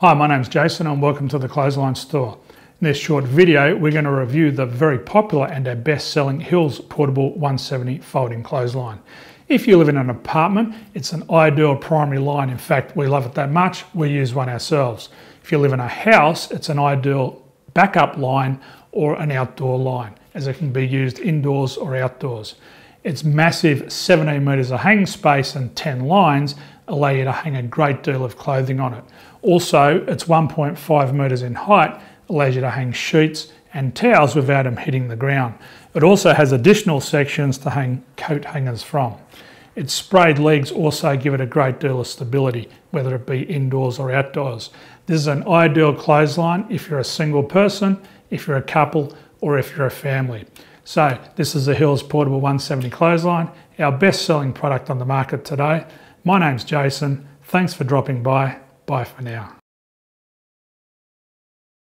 Hi, my name's Jason and welcome to the Clothesline store. In this short video, we're going to review the very popular and our best-selling Hills Portable 170 folding clothesline. If you live in an apartment, it's an ideal primary line. In fact, we love it that much, we use one ourselves. If you live in a house, it's an ideal backup line or an outdoor line, as it can be used indoors or outdoors. Its massive 17 metres of hanging space and 10 lines allow you to hang a great deal of clothing on it. Also, it's 1.5 metres in height, allows you to hang sheets and towels without them hitting the ground. It also has additional sections to hang coat hangers from. Its sprayed legs also give it a great deal of stability, whether it be indoors or outdoors. This is an ideal clothesline if you're a single person, if you're a couple, or if you're a family. So this is the Hills Portable 170 clothesline, our best-selling product on the market today. My name's Jason. Thanks for dropping by. Bye for now.